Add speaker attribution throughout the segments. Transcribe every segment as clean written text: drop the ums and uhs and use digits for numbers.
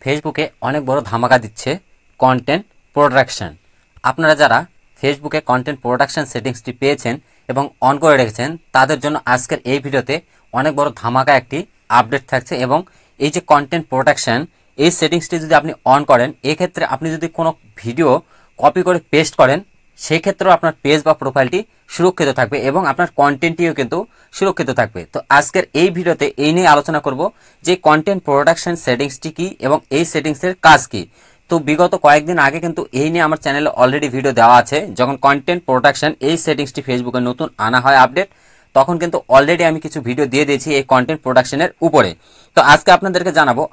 Speaker 1: ফেসবুকে অনেক বড় ধামাকা দিচ্ছে কন্টেন্ট প্রোডাকশন। আপনারা যারা ফেসবুকে কন্টেন্ট প্রোডাকশন সেটিংসটি পেয়েছেন এবং অন করে রেখেছেন তাদের জন্য আজকের এই ভিডিওতে অনেক বড় ধামাকা একটি আপডেট থাকছে। এবং এই যে কন্টেন্ট প্রোডাকশন এই সেটিংসটি যদি আপনি অন করেন, এক্ষেত্রে আপনি যদি কোনো ভিডিও কপি করে পেস্ট করেন সেই ক্ষেত্রেও আপনার পেজ বা প্রোফাইলটি সুরক্ষিত থাকবে এবং আপনার কন্টেন্টটিও কিন্তু সুরক্ষিত থাকবে। তো আজকের এই ভিডিওতে এই নিয়ে আলোচনা করব যে কন্টেন্ট প্রোডাকশন সেটিংসটি কি এবং এই সেটিংসের কাজ কি। তো বিগত কয়েকদিন আগে কিন্তু এই নিয়ে আমার চ্যানেলে অলরেডি ভিডিও দেওয়া আছে। যখন কন্টেন্ট প্রোডাকশন এই সেটিংসটি ফেসবুকে নতুন আনা হয় আপডেট, তখন কিন্তু অলরেডি আমি কিছু ভিডিও দিয়ে দিয়েছি এই কন্টেন্ট প্রোডাকশনের উপরে। তো আজকে আপনাদেরকে জানাবো,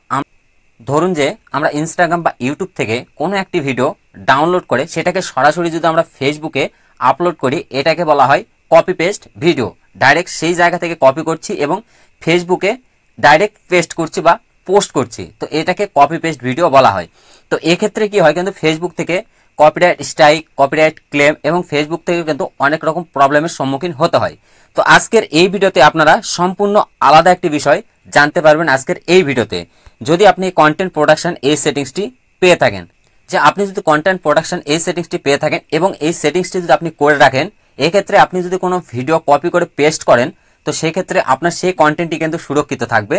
Speaker 1: ধরুন যে আমরা ইনস্টাগ্রাম বা ইউটিউব থেকে কোনো একটি ভিডিও ডাউনলোড করে সেটাকে সরাসরি যদি আমরা ফেসবুকে আপলোড করি, এটাকে বলা হয় কপি পেস্ট ভিডিও। ডাইরেক্ট সেই জায়গা থেকে কপি করছি এবং ফেসবুকে ডাইরেক্ট পেস্ট করছি বা পোস্ট করছি, তো এটাকে কপি পেস্ট ভিডিও বলা হয়। তো এক্ষেত্রে কি হয়, কিন্তু ফেসবুক থেকে কপিরাইট স্ট্রাইক, কপিরাইট ক্লেম এবং ফেসবুক থেকে কিন্তু অনেক রকম প্রবলেমের সম্মুখীন হতে হয়। তো আজকের এই ভিডিওতে আপনারা সম্পূর্ণ আলাদা একটি বিষয় জানতে পারবেন আজকের এই ভিডিওতে। যদি আপনি কন্টেন্ট প্রোডাকশন এই সেটিংসটি পেয়ে থাকেন, যে আপনি যদি কন্টেন্ট প্রোডাকশন এই সেটিংসটি পেয়ে থাকেন এবং এই সেটিংসটি যদি আপনি করে রাখেন, এক্ষেত্রে আপনি যদি কোনো ভিডিও কপি করে পেস্ট করেন তো সেক্ষেত্রে আপনার সেই কন্টেন্টটি কিন্তু সুরক্ষিত থাকবে।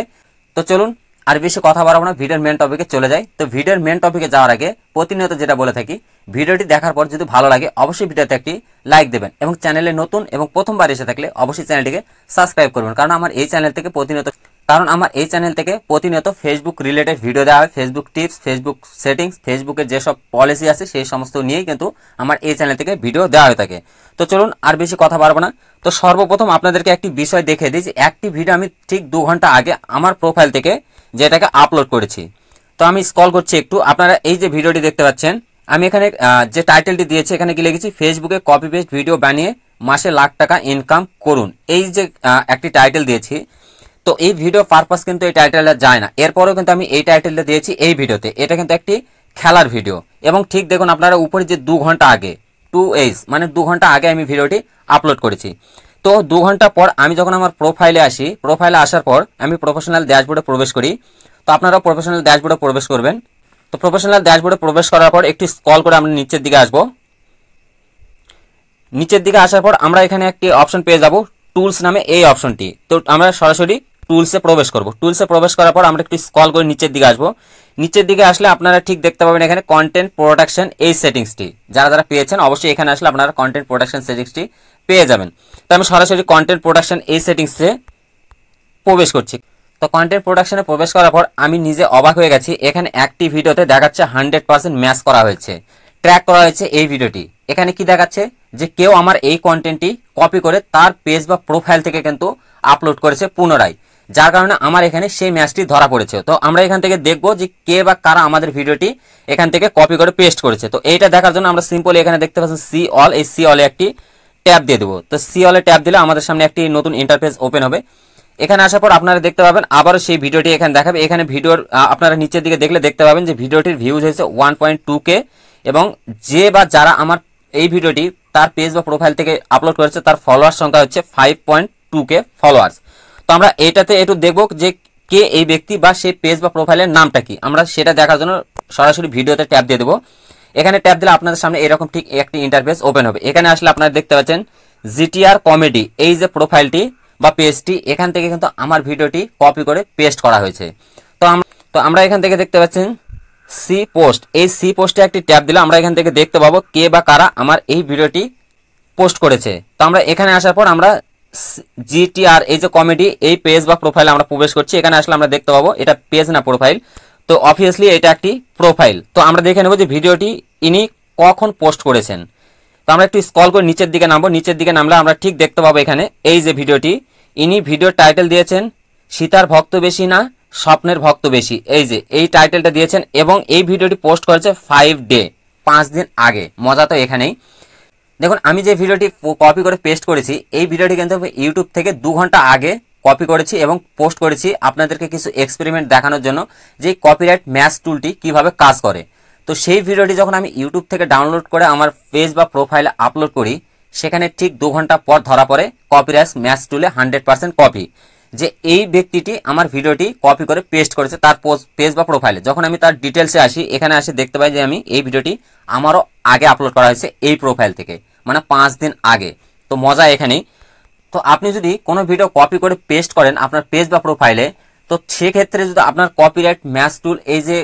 Speaker 1: তো চলুন আর বেশি কথা বাড়াবো না, ভিডিওর মেন টপিকে চলে যাই। তো ভিডিওর মেন টপিকে যাওয়ার আগে প্রতিনিয়ত যেটা বলে থাকি, ভিডিওটি দেখার পর যদি ভালো লাগে অবশ্যই ভিডিওতে একটি লাইক দেবেন এবং চ্যানেলে নতুন এবং প্রথমবার এসে থাকলে অবশ্যই চ্যানেলটিকে সাবস্ক্রাইব করবেন, কারণ আমার এই চ্যানেল থেকে প্রতিনিয়ত ফেসবুক রিলেটেড ভিডিও দেওয়া হয়। ফেসবুক টিপস, ফেসবুক সেটিংস, ফেসবুকের যেসব পলিসি আছে সেই সমস্ত নিয়েই কিন্তু আমার এই চ্যানেল থেকে ভিডিও দেওয়া হয়ে থাকে। তো চলুন আর বেশি কথা বাড়াবো না। তো সর্বপ্রথম আপনাদেরকে একটি বিষয় দেখিয়ে দিই যে একটি ভিডিও আমি ঠিক 2 ঘন্টা আগে আমার প্রোফাইল থেকে যেটাকে আপলোড করেছি। তো আমি স্ক্রল করছি একটু, আপনারা এই যে ভিডিওটি দেখতে পাচ্ছেন, আমি এখানে যে টাইটেলটি দিয়েছি এখানে কি লিখেছি, ফেসবুকে কপি পেস্ট ভিডিও বানিয়ে মাসে লাখ টাকা ইনকাম করুন। এই যে একটি টাইটেল দিয়েছি, তো এই ভিডিও পারপাস কিন্তু এই টাইটেলটা যায় না, এরপরেও কিন্তু আমি এই টাইটেলটা দিয়েছি এই ভিডিওতে। এটা কিন্তু একটি খেলার ভিডিও এবং ঠিক দেখুন আপনারা উপরে যে 2 ঘন্টা আগে 2 মানে 2 ঘন্টা আগে আমি ভিডিওটি আপলোড করেছি। তো 2 ঘন্টা পর আমি যখন আমার প্রোফাইলে আসি, প্রোফাইলে আসার পর আমি প্রফেশনাল ড্যাশবোর্ডে প্রবেশ করি। তো আপনারাও প্রফেশনাল ড্যাশবোর্ডে প্রবেশ করবেন। তো প্রফেশনাল ড্যাশবোর্ডে প্রবেশ করার পর একটু স্ক্রল করে আমরা নিচের দিকে আসবো। নিচের দিকে আসার পর আমরা এখানে একটি অপশন পেয়ে যাব, টুলস নামে এই অপশনটি। তো আমরা সরাসরি টুলসে প্রবেশ করব। টুলসে প্রবেশ করার পর আমরা একটু স্ক্রল করে নিচের দিকে আসবো। নিচের দিকে আসলে আপনারা ঠিক দেখতে পাবেন এখানে কন্টেন্ট প্রোডাকশন এই সেটিংসটি। যারা পেয়েছেন অবশ্যই এখানে আসলে আপনারা কন্টেন্ট প্রোডাকশন সেটিংসটি পেয়ে যাবেন। তো আমি সরাসরি কন্টেন্ট প্রোডাকশন এই সেটিংসে প্রবেশ করছি। তো কন্টেন্ট প্রোডাকশনে প্রবেশ করার পর আমি নিজে অবাক হয়ে গেছি, এখানে একটি ভিডিওতে দেখাচ্ছে 100% ম্যাচ করা হয়েছে, ট্র্যাক করা হয়েছে এই ভিডিওটি। এখানে কি দেখাচ্ছে যে কেউ আমার এই কন্টেন্টটি কপি করে তার পেজ বা প্রোফাইল থেকে কিন্তু আপলোড করেছে পুনরায়, যার কারণে আমার এখানে সেই ম্যাচটি ধরা পড়েছে। তো আমরা এখান থেকে দেখবো যে কে বা কারা আমাদের ভিডিওটি এখান থেকে কপি করে পেস্ট করেছে। তো এইটা দেখার জন্য আমরা সিম্পলি এখানে দেখতে পাচ্ছি সি অল, এই সি অলে একটি ট্যাব দিয়ে দেবো। তো সি অলে ট্যাব দিলে আমাদের সামনে একটি নতুন ইন্টারফেস ওপেন হবে। এখানে আসার পর আপনারা দেখতে পাবেন আবারও সেই ভিডিওটি এখানে দেখাবে। এখানে ভিডিওর আপনারা নিচের দিকে দেখলে দেখতে পাবেন যে ভিডিওটির ভিউজ হয়েছে 1.2K এবং যে বা যারা আমার এই ভিডিওটি তার পেজ বা প্রোফাইল থেকে আপলোড করেছে তার ফলোয়ার সংখ্যা হচ্ছে 5.2K ফলোয়ার্স। তো আমরা এটাতে একটু দেখবো যে কে এই ব্যক্তি বা সেই পেজ বা প্রোফাইলের নামটা কি, আমরা সেটা দেখার জন্য সরাসরি ভিডিওতে ট্যাব দিয়ে দেবো। এখানে ট্যাব দিলে আপনাদের সামনে এরকম ঠিক একটি ইন্টারফেস ওপেন হবে। এখানে আসলে আপনারা দেখতে পাচ্ছেন জিটিআর কমেডি এই যে প্রোফাইলটি বা পেজটি, এখান থেকে কিন্তু আমার ভিডিওটি কপি করে পেস্ট করা হয়েছে। তো আমরা এখান থেকে দেখতে পাচ্ছেন সি পোস্ট, এই সি পোস্টে একটি ট্যাব দিলে আমরা এখান থেকে দেখতে পাবো কে বা কারা আমার এই ভিডিওটি পোস্ট করেছে। তো আমরা এখানে আসার পর আমরা জিটিআর এই যে কমেডি এই পেজ বা প্রোফাইলে আমরা প্রবেশ করছি। এখানে আসলে আমরা দেখতে পাবো এটা পেজ না প্রোফাইল, তো অবভিয়াসলি এটা একটি প্রোফাইল। তো আমরা দেখে নেব যে ভিডিওটি ইনি কখন পোস্ট করেছেন। তো আমরা একটু স্ক্রল করে নিচের দিকে নামবো। নিচের দিকে নামলে আমরা ঠিক দেখতে পাবো এখানে এই যে ভিডিওটি, ইনি ভিডিওর টাইটেল দিয়েছেন সীতার ভক্ত বেশি না স্বপ্নের ভক্ত বেশি, এই যে এই টাইটেলটা দিয়েছেন এবং এই ভিডিওটি পোস্ট করেছে 5 দিন আগে। মজা তো এখানেই দেখুন, আমি যে ভিডিওটি কপি করে পেস্ট করেছি এই ভিডিওটি কিন্তু ইউটিউব থেকে 2 ঘন্টা আগে কপি করেছি এবং পোস্ট করেছি আপনাদেরকে কিছু এক্সপেরিমেন্ট দেখানোর জন্য যে কপিরাইট ম্যাচ টুলটি কিভাবে কাজ করে। তো সেই ভিডিওটি যখন আমি ইউটিউব থেকে ডাউনলোড করে আমার পেজ বা প্রোফাইলে আপলোড করি, সেখানে ঠিক 2 ঘন্টা পর ধরা পড়ে কপিরাইট ম্যাচ টুলে 100% কপি। যে এই ব্যক্তিটি আমার ভিডিওটি কপি করে পেস্ট করেছে তার পেজ বা প্রোফাইলে। যখন আমি তার ডিটেলসে আসি, এখানে আসি দেখতে পাই যে আমি এই ভিডিওটি আমারও আগে আপলোড করা হয়েছে এই প্রোফাইল থেকে, মানে 5 দিন আগে। তো মজা এখানেই। তো আপনি যদি কোনো ভিডিও কপি করে পেস্ট করেন আপনার পেজ বা প্রোফাইলে, তো সেক্ষেত্রে যদি আপনার কপিরাইট ম্যাচ টুল এই যে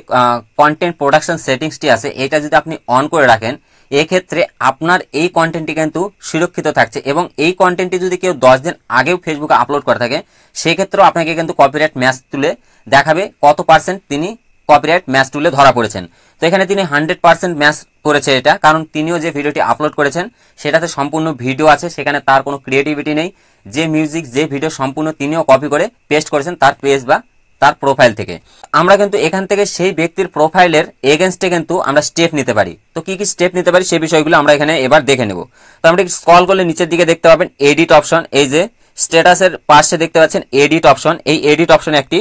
Speaker 1: কন্টেন্ট প্রোডাকশন সেটিংসটি আছে এটা যদি আপনি অন করে রাখেন, এক্ষেত্রে আপনার এই কন্টেন্টটি কিন্তু সুরক্ষিত থাকছে। এবং এই কন্টেন্টটি যদি কেউ 10 দিন আগেও ফেসবুকে আপলোড করে থাকে, সেক্ষেত্রেও আপনাকে কিন্তু কপিরাইট ম্যাচ তুলে দেখাবে কত পার্সেন্ট তিনি কপিরাইট ম্যাচ টুলে ধরা পড়েছেন। তো এখানে তিনি 100% ম্যাচ করেছে এটা, কারণ তিনিও যে ভিডিওটি আপলোড করেছেন সেটাতে সম্পূর্ণ ভিডিও আছে, সেখানে তার কোনো ক্রিয়েটিভিটি নেই। যে মিউজিক যে ভিডিও সম্পূর্ণ তিনিও কপি করে পেস্ট করেছেন তার পেজ বা তার প্রোফাইল থেকে। আমরা কিন্তু এখান থেকে সেই ব্যক্তির প্রোফাইলের এগেনস্টে কিন্তু আমরা স্টেপ নিতে পারি। তো কি কি স্টেপ নিতে পারি সেই বিষয়গুলো আমরা এখানে এবার দেখে নেব। তো আমরা স্ক্রল করলে নিচের দিকে দেখতে পাবেন এডিট অপশন, এই যে স্ট্যাটাসের পাশে দেখতে পাচ্ছেন এডিট অপশন, এই এডিট অপশনে একটি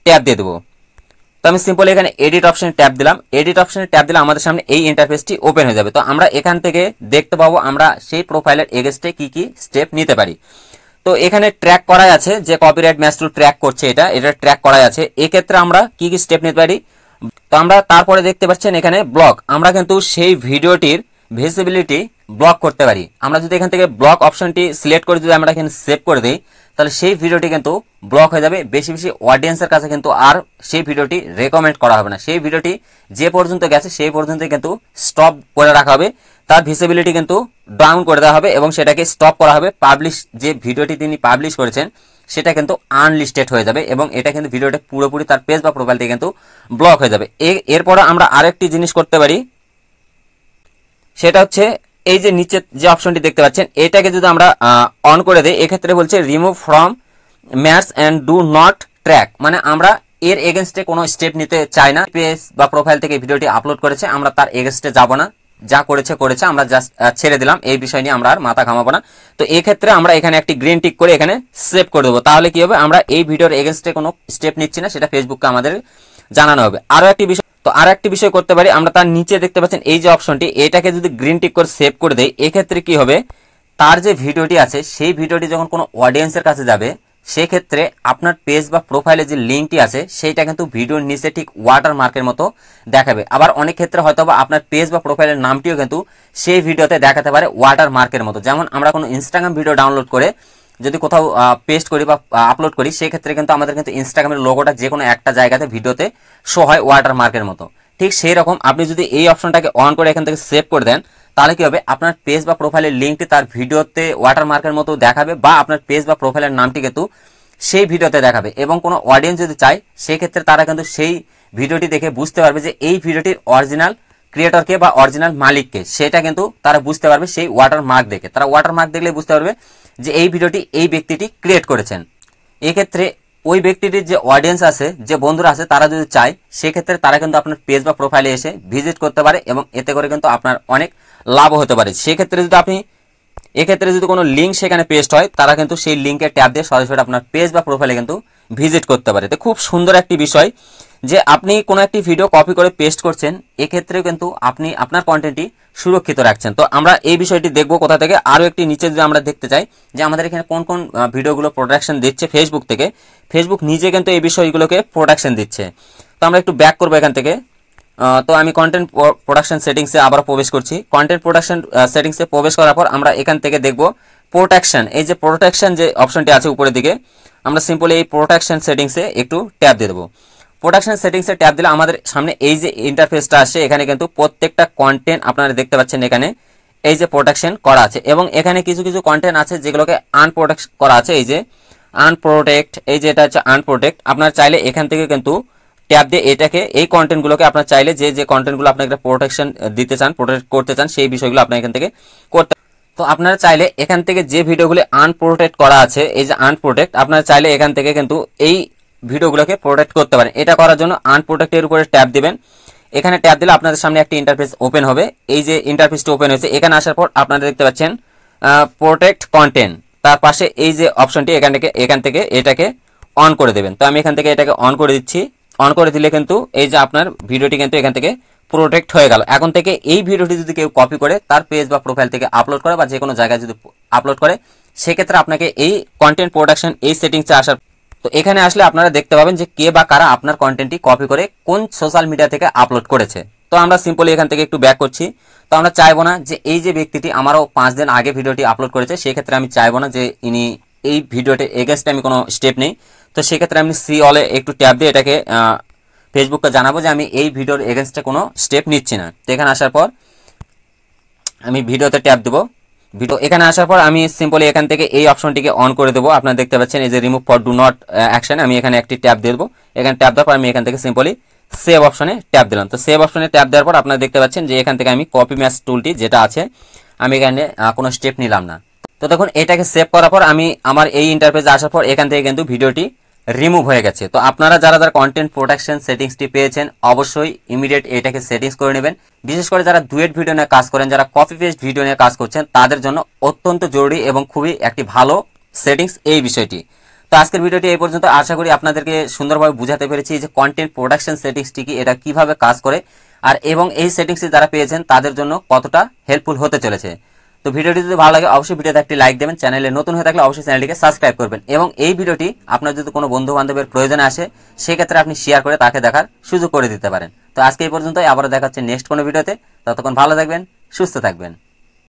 Speaker 1: ট্যাপ দিয়ে দেবো। তো আমি সিম্পলি এখানে এডিট অপশনে ট্যাপ দিলাম। এডিট অপশনে ট্যাপ দিলে আমাদের সামনে এই ইন্টারফেসটি ওপেন হয়ে যাবে। তো আমরা এখান থেকে দেখতে পাবো আমরা সেই প্রোফাইলের এগেনস্টে কি কি স্টেপ নিতে পারি। তো এখানে ট্র্যাক করাই আছে যে কপিরাইট ম্যাচ টুল ট্র্যাক করছে, এটা ট্র্যাক করাই আছে। এক্ষেত্রে আমরা কি কি স্টেপ নিতে পারি, তো আমরা তারপরে দেখতে পাচ্ছেন এখানে ব্লক, আমরা কিন্তু সেই ভিডিওটির ভিজিবিলিটি ব্লক করতে পারি। আমরা যদি এখান থেকে ব্লক অপশনটি সিলেক্ট করে যদি আমরা এখানে সেভ করে দিই, তাহলে সেই ভিডিওটি কিন্তু ব্লক হয়ে যাবে। বেশি বেশি অডিয়েন্সের কাছে কিন্তু আর সেই ভিডিওটি রেকমেন্ড করা হবে না। সেই ভিডিওটি যে পর্যন্ত গেছে সেই পর্যন্ত কিন্তু স্টপ করে রাখা হবে, তার ভিজিবিলিটি কিন্তু ডাউন করে দেওয়া হবে এবং সেটাকে স্টপ করা হবে। পাবলিশ যে ভিডিওটি তিনি পাবলিশ করেছেন সেটা কিন্তু আনলিস্টেড হয়ে যাবে এবং এটা কিন্তু ভিডিওটা পুরোপুরি তার পেজ বা প্রোফাইল থেকে কিন্তু ব্লক হয়ে যাবে। এরপরে আমরা আরেকটি জিনিস করতে পারি, সেটা হচ্ছে এই যে নিচে যে অপশনটি দেখতে পাচ্ছেন এটাকে যদি আমরা অন করে দিই, এক্ষেত্রে বলছে remove from match and do not track, মানে আমরা এর এগেনস্টে কোনো স্টেপ নিতে চাই না। পেজ বা প্রোফাইল থেকে ভিডিওটি আপলোড করেছে, আমরা তার এগেনস্টে যাব না, যা করেছে করেছে, আমরা জাস্ট ছেড়ে দিলাম, এই বিষয় নিয়ে আমরা আর মাথা ঘামাবো না। তো এই ক্ষেত্রে আমরা এখানে একটি গ্রিন টিক করে এখানে সেভ করে দেবো। তাহলে কি হবে, আমরা এই ভিডিওর এগেনস্টে কোনো স্টেপ নিচ্ছি না, সেটা ফেসবুককে আমাদের জানানো হবে। আরো একটি বিষয়, তো আর একটি বিষয় করতে পারি, আমরা তার নিচে দেখতে পাচ্ছেন এই যে অপশনটি, এটাকে যদি গ্রিন টিক করে সেভ করে দেই, এক্ষেত্রে কি হবে, তার যে ভিডিওটি আছে সেই ভিডিওটি যখন কোনো অডিয়েন্সের কাছে যাবে, সেক্ষেত্রে আপনার পেজ বা প্রোফাইলে যে লিঙ্কটি আছে সেইটা কিন্তু ভিডিওর নিচে ঠিক ওয়াটার মার্কের মতো দেখাবে। আবার অনেক ক্ষেত্রে হয়তো বা আপনার পেজ বা প্রোফাইলের নামটিও কিন্তু সেই ভিডিওতে দেখাতে পারে ওয়াটার মার্কের মতো। যেমন আমরা কোনো ইনস্টাগ্রাম ভিডিও ডাউনলোড করে যদি কোথাও পেস্ট করি বা আপলোড করি, সেক্ষেত্রে কিন্তু আমাদের কিন্তু ইনস্টাগ্রামের লোগোটা যে কোনো একটা জায়গাতে ভিডিওতে শো হয় ওয়াটার মার্কের মতো। ঠিক সেই রকম আপনি যদি এই অপশনটাকে অন করে এখান থেকে সেভ করে দেন, তাহলে কি হবে, আপনার পেজ বা প্রোফাইলের লিঙ্কটি তার ভিডিওতে ওয়াটারমার্কের মতো দেখাবে বা আপনার পেজ বা প্রোফাইলের নামটি কিন্তু সেই ভিডিওতে দেখাবে। এবং কোনো অডিয়েন্স যদি চায় সেক্ষেত্রে তারা কিন্তু সেই ভিডিওটি দেখে বুঝতে পারবে যে এই ভিডিওটির অরিজিনাল ক্রিয়েটরকে বা অরিজিনাল মালিককে, সেটা কিন্তু তারা বুঝতে পারবে সেই ওয়াটারমার্ক দেখে। তারা ওয়াটারমার্ক দেখলে বুঝতে পারবে যে এই ভিডিওটি এই ব্যক্তিটি ক্রিয়েট করেছেন। এক্ষেত্রে ওই ব্যক্তিটির যে অডিয়েন্স আছে, যে বন্ধুরা আছে, তারা যদি চায় সেক্ষেত্রে তারা কিন্তু আপনার পেজ বা প্রোফাইলে এসে ভিজিট করতে পারে এবং এতে করে কিন্তু আপনার অনেক লাভ হতে পারে। সেক্ষেত্রে যদি আপনি এক্ষেত্রে যদি কোনো লিঙ্ক সেখানে পেস্ট হয়, তারা কিন্তু সেই লিঙ্কের ট্যাব দিয়ে সরাসরি আপনার পেজ বা প্রোফাইলে কিন্তু ভিজিট করতে পারে। তো খুব সুন্দর একটি বিষয় যে আপনি কোনো একটি ভিডিও কপি করে পেস্ট করছেন, এক্ষেত্রেও কিন্তু আপনি আপনার কন্টেন্টটি সুরক্ষিত রাখছেন। তো আমরা এই বিষয়টি দেখবো কোথা থেকে, আরও একটি নিচে যদি আমরা দেখতে চাই যে আমাদের এখানে কোন কোন ভিডিওগুলো প্রোটেকশন দিচ্ছে ফেসবুক থেকে, ফেসবুক নিজে কিন্তু এই বিষয়গুলোকে প্রোটেকশন দিচ্ছে। তো আমরা একটু ব্যাক করবো এখান থেকে। তো আমি কন্টেন্ট প্রোডাকশন সেটিংসে আবার প্রবেশ করছি। কন্টেন্ট প্রোডাকশন সেটিংসে প্রবেশ করার পর আমরা এখান থেকে দেখব প্রোটেকশন, এই যে প্রোটেকশন যে অপশনটি আছে উপরের দিকে, আমরা সিম্পলি এই প্রোটেকশন সেটিংসে একটু ট্যাপ দিয়ে দেবো। প্রোটেকশন সেটিংসে ট্যাপ দিলে আমাদের সামনে এই যে ইন্টারফেসটা আসছে, এখানে কিন্তু প্রত্যেকটা কন্টেন্ট আপনারা দেখতে পাচ্ছেন এখানে এই যে প্রোটেকশন করা আছে এবং এখানে কিছু কিছু কন্টেন্ট আছে যেগুলোকে আনপ্রোটেক্ট করা আছে, এই যে আনপ্রোটেক্ট, এই যে এটা হচ্ছে আনপ্রোটেক্ট। আপনারা চাইলে এখান থেকে কিন্তু ট্যাপ দিয়ে এটাকে এই কন্টেন্টগুলোকে আপনার চাইলে যে যে কন্টেন্টগুলো আপনাকে প্রোটেকশন দিতে চান, প্রোটেক্ট করতে চান, সেই বিষয়গুলো আপনার এখান থেকে করতে। তো আপনারা চাইলে এখান থেকে যে ভিডিওগুলো আনপ্রোটেক্ট করা আছে, এই যে আনপ্রোটেক্ট, আপনারা চাইলে এখান থেকে কিন্তু এই ভিডিওগুলোকে প্রোটেক্ট করতে পারেন। এটা করার জন্য আনপ্রোটেক্টের উপরে ট্যাপ দিবেন। এখানে ট্যাপ দিলে আপনাদের সামনে একটি ইন্টারফেস ওপেন হবে। এই যে ইন্টারফেসটি ওপেন হয়েছে, এখানে আসার পর আপনারা দেখতে পাচ্ছেন প্রোটেক্ট কন্টেন্ট, তার পাশে এই যে অপশনটি এখান থেকে এটাকে অন করে দেবেন। তো আমি এখান থেকে এটাকে অন করে দিচ্ছি। অন করে দিলে কিন্তু এই যে আপনার ভিডিওটি কিন্তু এখান থেকে প্রোটেক্ট হয়ে গেল। এখন থেকে এই ভিডিওটি যদি কেউ কপি করে তার পেজ বা প্রোফাইল থেকে আপলোড করে বা যে কোনো জায়গায় যদি আপলোড করে, সেক্ষেত্রে আপনাকে এই কন্টেন্ট প্রোডাকশন এই সেটিংসে আসার তো এখানে আসলে আপনারা দেখতে পাবেন যে কে বা কারা আপনার কন্টেন্টটি কপি করে কোন সোশ্যাল মিডিয়া থেকে আপলোড করেছে। তো আমরা সিম্পলি এখান থেকে একটু ব্যাক করছি। তো আমরা চাইবো না যে এই যে ব্যক্তিটি আমারও 5 দিন আগে ভিডিওটি আপলোড করেছে, সেক্ষেত্রে আমি চাইবো না যে ইনি এই ভিডিওটির এগেনস্টে আমি কোনো স্টেপ নেই। তো সেক্ষেত্রে আমি সি অলে একটু ট্যাপ দিয়ে এটাকে ফেসবুককে জানাবো যে আমি এই ভিডিওর এগেনস্টে কোনো স্টেপ নিচ্ছি না। তো এখানে আসার পর আমি ভিডিওতে ট্যাপ দেবো। ভিডিও এখানে আসার পর আমি সিম্পলি এখান থেকে এই অপশনটিকে অন করে দেবো। আপনারা দেখতে পাচ্ছেন এই যে remove for do not action, আমি এখানে একটি ট্যাপ দিয়ে দেবো। এখানে ট্যাপ দেওয়ার পর আমি এখান থেকে সিম্পলি সেভ অপশনে ট্যাপ দিলাম। তো সেভ অপশনে ট্যাপ দেওয়ার পর আপনারা দেখতে পাচ্ছেন যে এখান থেকে আমি কপি ম্যাচ টুলটি যেটা আছে আমি এখানে কোনো স্টেপ নিলাম না। তো দেখুন এটাকে সেভ করার পর আমি আমার এই ইন্টারফেসে আসার পর এখান থেকে কিন্তু ভিডিওটি রিমুভ হয়ে গেছে। তো আপনারা যারা যারা কন্টেন্ট প্রোটেকশন সেটিংসটি পেয়েছেন অবশ্যই ইমিডিয়েট এটাকে সেটিংস করে নেবেন। বিশেষ করে যারা ডুয়েট ভিডিও নিয়ে কাজ করেন, যারা কপি পেস্ট ভিডিও নিয়ে কাজ করছেন, তাদের জন্য অত্যন্ত জরুরি এবং খুবই একটি ভালো সেটিংস এই বিষয়টি। তো আজকের ভিডিওটি এই পর্যন্ত। আশা করি আপনাদেরকে সুন্দরভাবে বুঝাতে পেরেছি যে কন্টেন্ট প্রোডাকশন সেটিংসটি কি, এটা কিভাবে কাজ করে, আর এবং এই সেটিংসটি যারা পেয়েছেন তাদের জন্য কতটা হেল্পফুল হতে চলেছে। তো ভিডিওটি যদি ভালো লাগে অবশ্যই ভিডিওতে একটি লাইক দেবেন, চ্যানেলে নতুন হয়ে থাকলে অবশ্যই চ্যানেলটিকে সাবস্ক্রাইব করবেন, এবং এই ভিডিওটি আপনার যদি কোনো বন্ধু বান্ধবের প্রয়োজনে আসে সেক্ষেত্রে আপনি শেয়ার করে তাকে দেখার সুযোগ করে দিতে পারেন। তো আজকে এই পর্যন্তই, আবারও দেখা হচ্ছে নেক্সট কোনো ভিডিওতে। ততক্ষণ ভালো থাকবেন, সুস্থ থাকবেন।